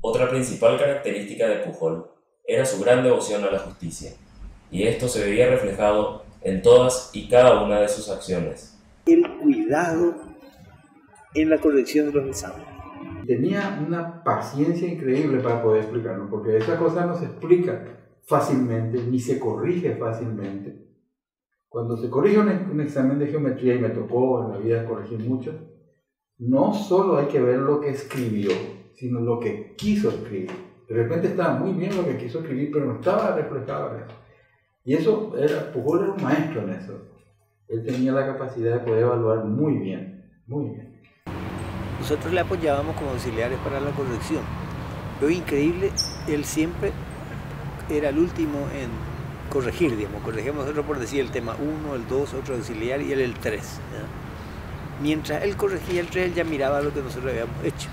Otra principal característica de Pujol era su gran devoción a la justicia, y esto se veía reflejado en todas y cada una de sus acciones. El cuidado en la corrección de los exámenes. Tenía una paciencia increíble para poder explicarlo, porque esa cosa no se explica fácilmente, ni se corrige fácilmente. Cuando se corrige un examen de geometría, y me tocó en la vida corregir mucho, no solo hay que ver lo que escribió, sino lo que quiso escribir. De repente estaba muy bien lo que quiso escribir, pero no estaba reflejado en eso. Y eso Pujol era un maestro en eso. Él tenía la capacidad de poder evaluar muy bien, muy bien. Nosotros le apoyábamos como auxiliares para la corrección. Lo increíble, él siempre era el último en corregir, digamos. Corregíamos nosotros por decir el tema 1, el 2, otro auxiliar y él el 3. ¿Ya? Mientras él corregía el 3, él ya miraba lo que nosotros habíamos hecho.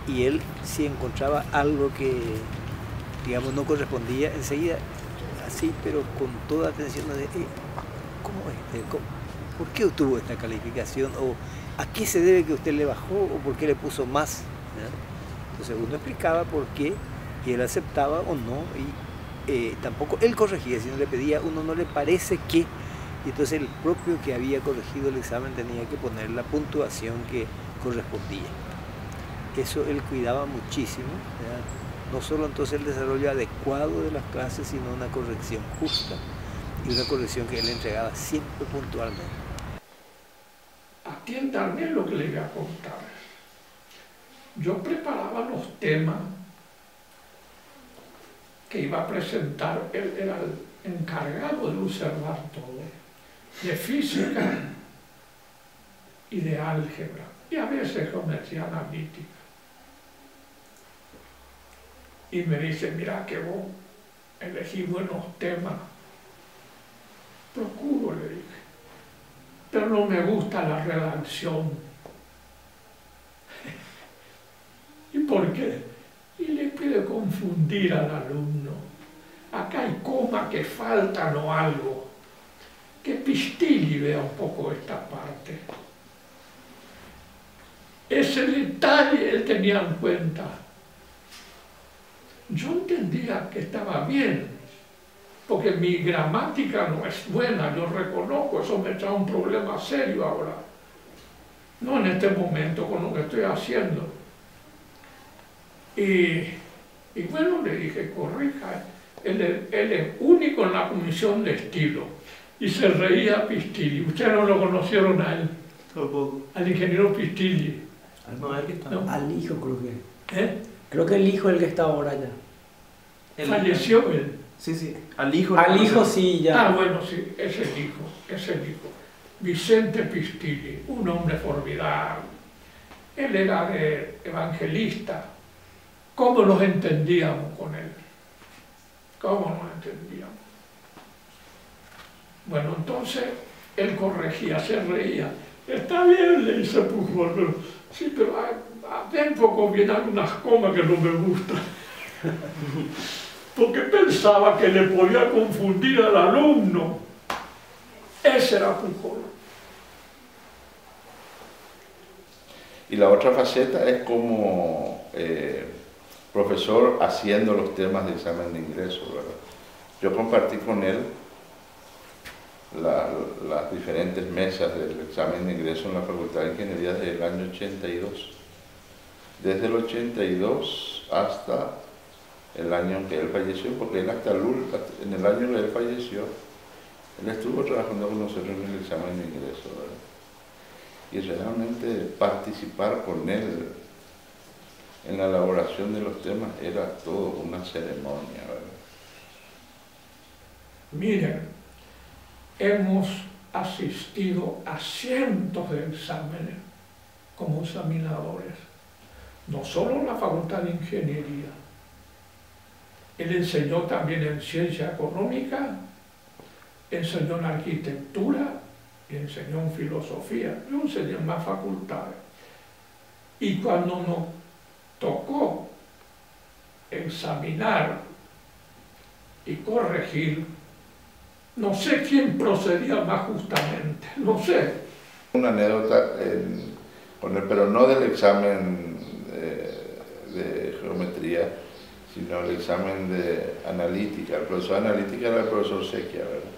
Y él, si encontraba algo que, digamos, no correspondía, enseguida, así, pero con toda atención, de ¿cómo es? ¿Por qué obtuvo esta calificación? ¿O a qué se debe que usted le bajó? ¿O por qué le puso más? ¿Ya? Entonces uno explicaba por qué, y él aceptaba o no, y tampoco él corregía, sino le pedía, uno no le parece que, y entonces el propio que había corregido el examen tenía que poner la puntuación que correspondía. Eso él cuidaba muchísimo, ¿ya? No solo entonces el desarrollo adecuado de las clases, sino una corrección justa y una corrección que él entregaba siempre puntualmente. Atiendan bien lo que les voy a contar. Yo preparaba los temas que iba a presentar, él era el encargado de observar todo, de física y de álgebra, y a veces geometría analítica. Y me dice, mira que vos elegí buenos temas. Procuro, le dije, pero no me gusta la redacción. ¿Y por qué? Y le pide confundir al alumno. Acá hay comas que faltan o algo. Que Pistilli vea un poco esta parte. Ese detalle él tenía en cuenta. Yo entendía que estaba bien, porque mi gramática no es buena, yo reconozco, eso me trae un problema serio ahora. No en este momento con lo que estoy haciendo. Y bueno, le dije, corrija, él es único en la comisión de estilo. Y se reía Pistilli. Ustedes no lo conocieron a él, al ingeniero Pistilli. No, el que está. No. Al hijo creo que. ¿Eh? Creo que el hijo es el que está ahora ya. Falleció él. Sí, sí, al hijo. Al hijo sí ya. Ah, bueno, sí, es el hijo. Vicente Pistilli, un hombre formidable. Él era evangelista. ¿Cómo nos entendíamos con él? ¿Cómo nos entendíamos? Bueno, entonces él corregía, se reía. Está bien, le dice Pujol, pero sí, pero adentro vienen algunas comas que no me gustan. Porque pensaba que le podía confundir al alumno. Ese era Pujol. Y la otra faceta es como profesor haciendo los temas de examen de ingreso, ¿verdad? Yo compartí con él las diferentes mesas del examen de ingreso en la Facultad de Ingeniería desde el año 82. Desde el 82 hasta el año en que él falleció, porque él en el año en que él falleció, él estuvo trabajando con nosotros en el examen de ingreso, ¿verdad? Y realmente participar con él en la elaboración de los temas era todo una ceremonia, ¿verdad? Miren, hemos asistido a cientos de exámenes como examinadores, no solo en la Facultad de Ingeniería. Él enseñó también en Ciencia Económica, enseñó en Arquitectura y enseñó en Filosofía. Yo enseñé en más facultades. Y cuando nos tocó examinar y corregir, no sé quién procedía más justamente, no sé. Una anécdota con él, pero no del examen de geometría, sino el examen de analítica. El profesor de analítica era el profesor Sequia, ¿verdad?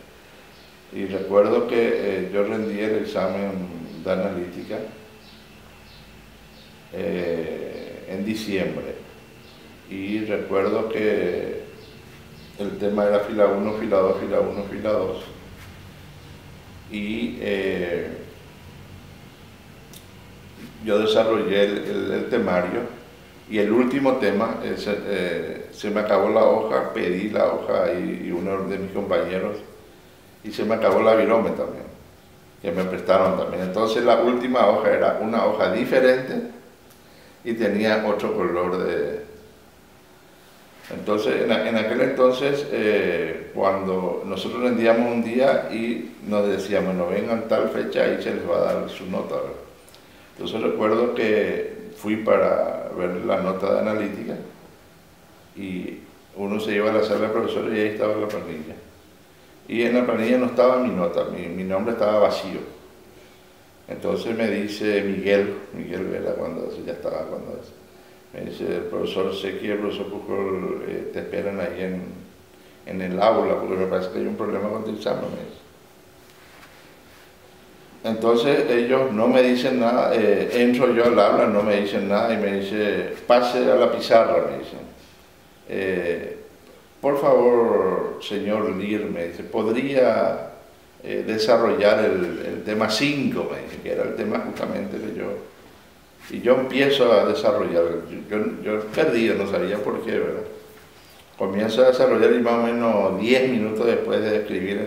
Y recuerdo que yo rendí el examen de analítica en diciembre. Y recuerdo que el tema era fila 1, fila 2, fila 1, fila 2. Y yo desarrollé el temario y el último tema, se me acabó la hoja, pedí la hoja y uno de mis compañeros, y se me acabó la virome también, que me prestaron también. Entonces la última hoja era una hoja diferente y tenía otro color de... Entonces, en aquel entonces, cuando nosotros rendíamos un día y nos decíamos, no vengan tal fecha y se les va a dar su nota, ¿verdad? Entonces recuerdo que fui para ver la nota de analítica y uno se iba a la sala de profesores y ahí estaba la planilla. Y en la planilla no estaba mi nota, mi nombre estaba vacío. Entonces me dice Miguel Vela, ya estaba cuando es. Me dice, el profesor Sequia y el profesor Pujol te esperan ahí en el aula, porque me parece que hay un problema con tu examen. Entonces ellos no me dicen nada, entro yo al aula, no me dicen nada y me dice, pase a la pizarra, me dicen. Por favor, señor Lir, me dice, ¿podría desarrollar el tema 5? Me dice, que era el tema justamente que yo... Y yo empiezo a desarrollar, yo perdido, no sabía por qué, ¿verdad? Comienzo a desarrollar y más o menos 10 minutos después de escribir,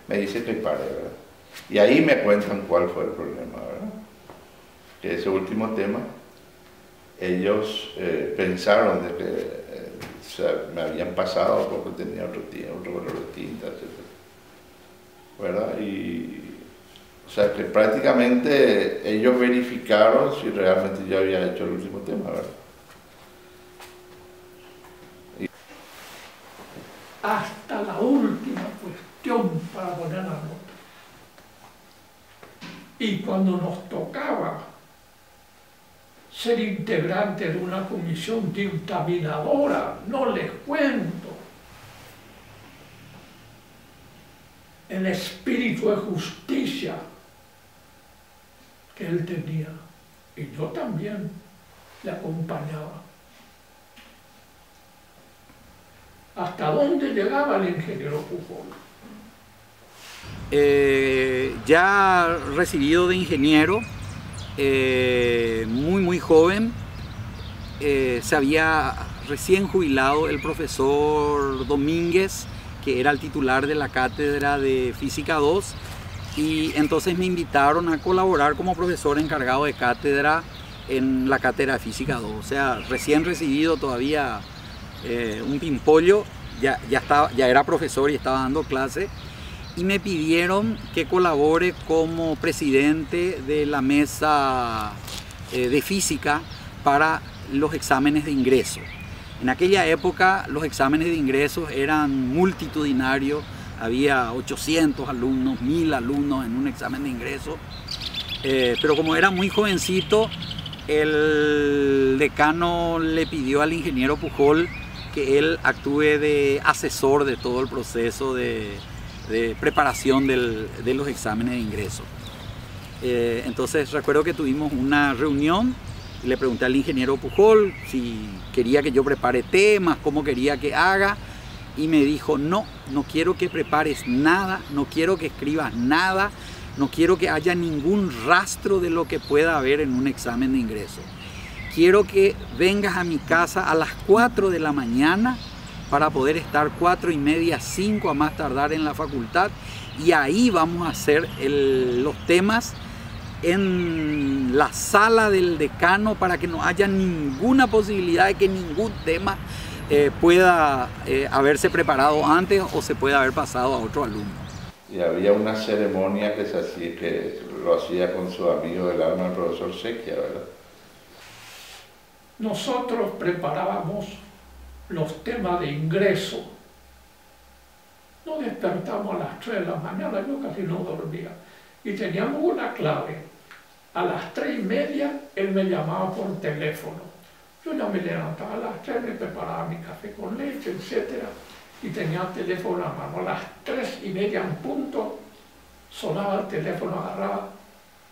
me dice que pare, ¿verdad? Y ahí me cuentan cuál fue el problema, ¿verdad? Que ese último tema, ellos pensaron de que me habían pasado porque tenía otro color de tinta, etc. ¿Verdad? O sea, que prácticamente ellos verificaron si realmente yo había hecho el último tema, ¿verdad? Hasta la última cuestión para poner la nota. Y cuando nos tocaba ser integrante de una comisión dictaminadora, no les cuento, el espíritu de justicia que él tenía, y yo también le acompañaba. ¿Hasta dónde llegaba el ingeniero Pujol? Ya recibido de ingeniero, muy joven, se había recién jubilado el profesor Domínguez, que era el titular de la cátedra de Física 2, y entonces me invitaron a colaborar como profesor encargado de cátedra en la cátedra de Física 2. O sea, recién recibido todavía un pimpollo, ya era profesor y estaba dando clase, y me pidieron que colabore como presidente de la mesa de física para los exámenes de ingreso. En aquella época los exámenes de ingresos eran multitudinarios, había 800 alumnos, 1000 alumnos en un examen de ingreso, pero como era muy jovencito, el decano le pidió al ingeniero Pujol que él actúe de asesor de todo el proceso de preparación de los exámenes de ingreso. Entonces recuerdo que tuvimos una reunión y le pregunté al ingeniero Pujol si quería que yo prepare temas, cómo quería que haga, y me dijo, no quiero que prepares nada, no quiero que escribas nada, no quiero que haya ningún rastro de lo que pueda haber en un examen de ingreso. Quiero que vengas a mi casa a las 4 de la mañana para poder estar 4:30, 5 a más tardar en la facultad, y ahí vamos a hacer los temas en la sala del decano para que no haya ninguna posibilidad de que ningún tema pueda haberse preparado antes o se pueda haber pasado a otro alumno. Y había una ceremonia que se hacía, que lo hacía con su amigo del alma, el profesor Sequia, ¿verdad? Nosotros preparábamos los temas de ingreso. Nos despertamos a las 3 de la mañana, yo casi no dormía, y teníamos una clave. A las 3:30 él me llamaba por teléfono. Yo ya me levantaba a las 3, me preparaba mi café con leche, etc. Y tenía el teléfono en la mano. A las 3:30 en punto, sonaba el teléfono, agarraba,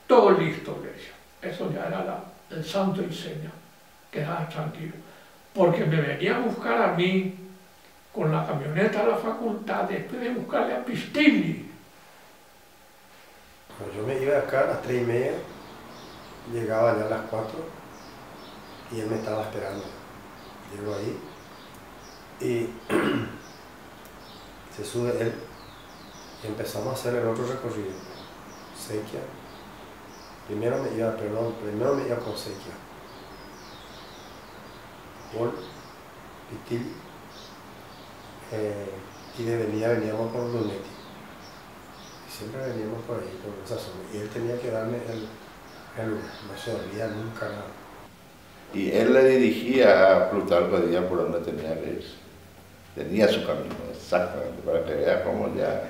todo listo, le decía. Eso ya era el santo y seña, quedaba tranquilo. Porque me venía a buscar a mí con la camioneta a la facultad, después de buscarle a Pistilli. Pues yo me iba acá a las 3:30, llegaba ya a las 4 y él me estaba esperando. Llego ahí y se sube él y empezamos a hacer el otro recorrido. Sequia. Primero me iba con Sequia. Paul, Pistilli, y de venida veníamos por Brunetti. Y siempre veníamos por ahí, por esa zona. Y él tenía que darme el lugar, no se olvida nunca nada. Y él le dirigía a Plutarco Díaz por donde tenía que ir. Tenía su camino, exactamente, para que vea cómo ya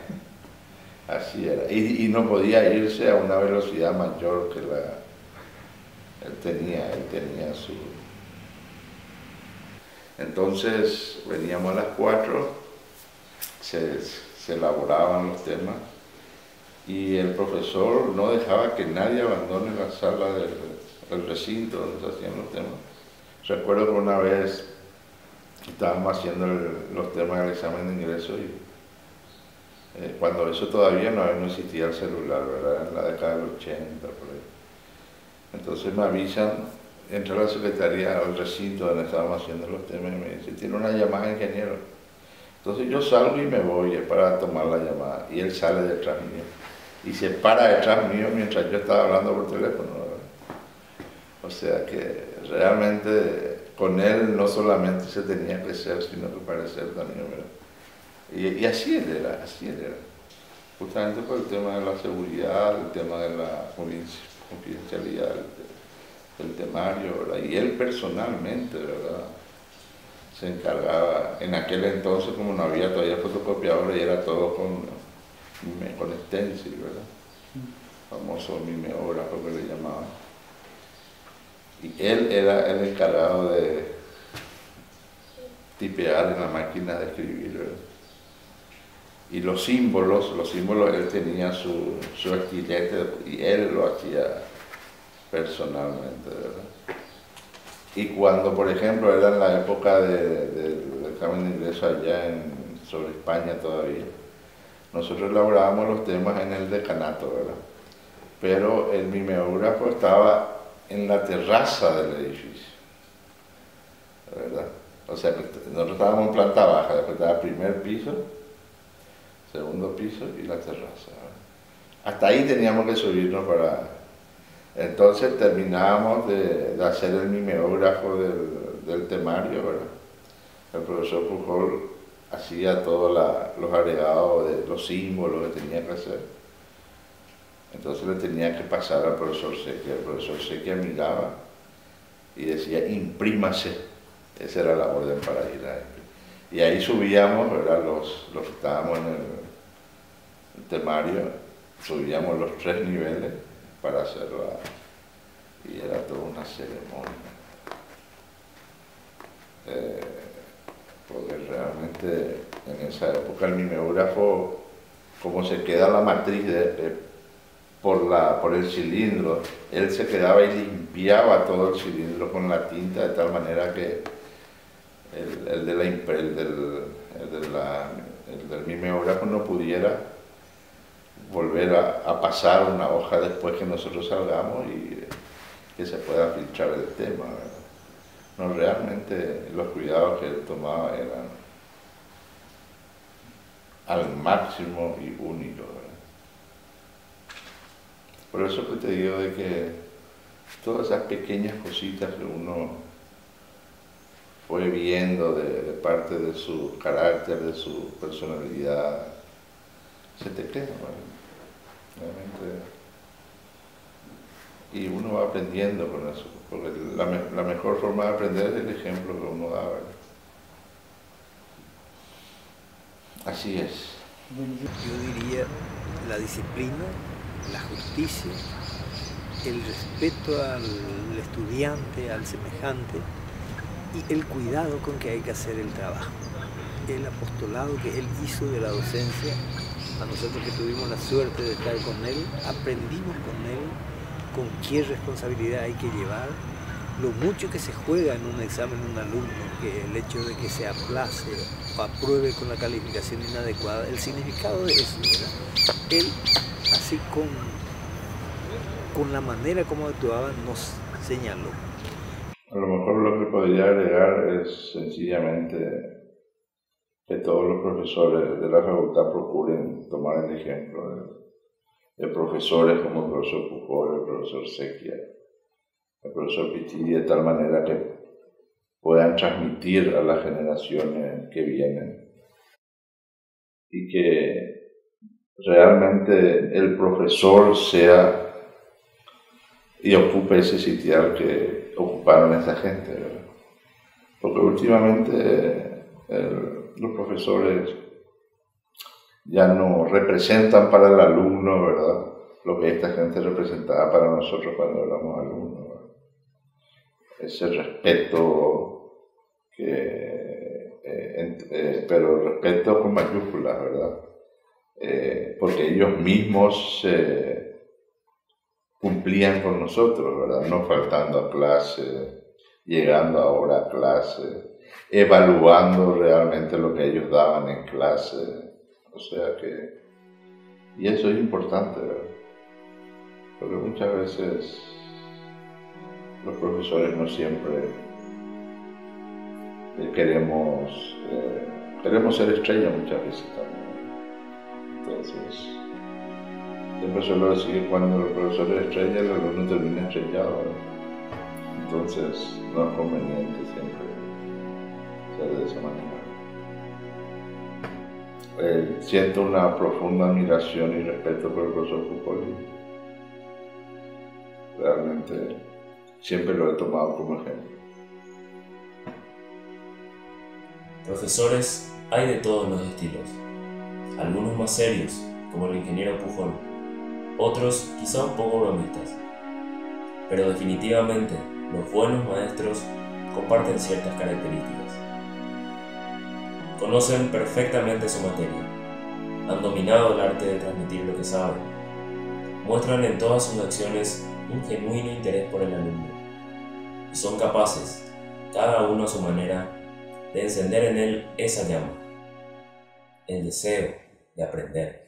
así era. Y no podía irse a una velocidad mayor que la... Él tenía su... Entonces veníamos a las 4, se elaboraban los temas y el profesor no dejaba que nadie abandone la sala del recinto donde se hacían los temas. Recuerdo que una vez estábamos haciendo los temas del examen de ingreso y cuando eso todavía no existía el celular, ¿verdad? En la década del 80, por ahí. Entonces me avisan, entré a la secretaría al recinto donde estábamos haciendo los temas y me dice, tiene una llamada, ingeniero. Entonces yo salgo y me voy para tomar la llamada y él sale detrás mío y se para detrás mío mientras yo estaba hablando por teléfono, ¿verdad? O sea que realmente con él no solamente se tenía que ser, sino que parecer también, ¿verdad? Y así él era, justamente por el tema de la seguridad, el tema de la confidencialidad del temario, ¿verdad? Y él personalmente, ¿verdad?, se encargaba, en aquel entonces como no había todavía fotocopiadora y era todo con stencil, ¿verdad? Famoso mimeógrafo que le llamaban. Y él era el encargado de tipear en la máquina de escribir, ¿verdad? Y los símbolos, él tenía su estilete y él lo hacía personalmente, ¿verdad? Y cuando, por ejemplo, era en la época del examen de ingreso allá sobre España todavía, nosotros elaborábamos los temas en el decanato, ¿verdad? Pero el mimeógrafo estaba en la terraza del edificio, ¿verdad? O sea, nosotros estábamos en planta baja, después estaba el primer piso, segundo piso y la terraza, ¿verdad? Hasta ahí teníamos que subirnos para... Entonces terminábamos de hacer el mimeógrafo del temario, ¿verdad? El profesor Pujol hacía todos los agregados de los símbolos que tenía que hacer. Entonces le tenía que pasar al profesor Sequia. El profesor Sequia miraba y decía, imprímase. Esa era la orden para ir a él. Y ahí subíamos, ¿verdad? Los que estábamos en el temario, subíamos los 3 niveles para hacerla, y era toda una ceremonia. Porque realmente en esa época el mimeógrafo, como se queda la matriz por el cilindro, él se quedaba y limpiaba todo el cilindro con la tinta de tal manera que el del mimeógrafo no pudiera volver a pasar una hoja después que nosotros salgamos y que se pueda filtrar el tema, ¿verdad? No, realmente los cuidados que él tomaba eran al máximo y único, ¿verdad? Por eso que te digo de que todas esas pequeñas cositas que uno fue viendo de parte de su carácter, de su personalidad, se te queda, ¿verdad? Realmente. Y uno va aprendiendo con eso, porque la mejor forma de aprender es el ejemplo que uno da, ¿verdad? Así es. Yo diría la disciplina, la justicia, el respeto al estudiante, al semejante, y el cuidado con que hay que hacer el trabajo. El apostolado que él hizo de la docencia, a nosotros que tuvimos la suerte de estar con él, aprendimos con él con qué responsabilidad hay que llevar, lo mucho que se juega en un examen un alumno, que el hecho de que se aplace o apruebe con la calificación inadecuada, el significado de eso, ¿verdad? Él, así con la manera como actuaba, nos señaló. A lo mejor lo que podría agregar es sencillamente que todos los profesores de la facultad procuren tomar el ejemplo de profesores como el profesor Pujol, el profesor Sequia, el profesor Pitilli, de tal manera que puedan transmitir a las generaciones que vienen y que realmente el profesor sea y ocupe ese sitial que ocuparon esa gente, ¿verdad? Porque últimamente los profesores ya no representan para el alumno, ¿verdad?, lo que esta gente representaba para nosotros cuando éramos alumnos, ¿verdad? Ese respeto, pero respeto con mayúsculas, ¿verdad? Porque ellos mismos cumplían con nosotros, ¿verdad? No faltando a clase, llegando a hora a clase, evaluando realmente lo que ellos daban en clase. O sea que, y eso es importante, ¿verdad? Porque muchas veces los profesores no siempre queremos ser estrellas muchas veces también. Entonces, siempre suelo decir que cuando el profesor es estrella, el alumno termina estrellado, ¿verdad? Entonces, no es conveniente siempre ser de esa manera. Siento una profunda admiración y respeto por el profesor Pujol. Realmente siempre lo he tomado como ejemplo. Profesores hay de todos los estilos, algunos más serios, como el ingeniero Pujol, otros quizá un poco bromistas, pero definitivamente los buenos maestros comparten ciertas características. Conocen perfectamente su materia, han dominado el arte de transmitir lo que saben, muestran en todas sus acciones un genuino interés por el alumno y son capaces, cada uno a su manera, de encender en él esa llama, el deseo de aprender.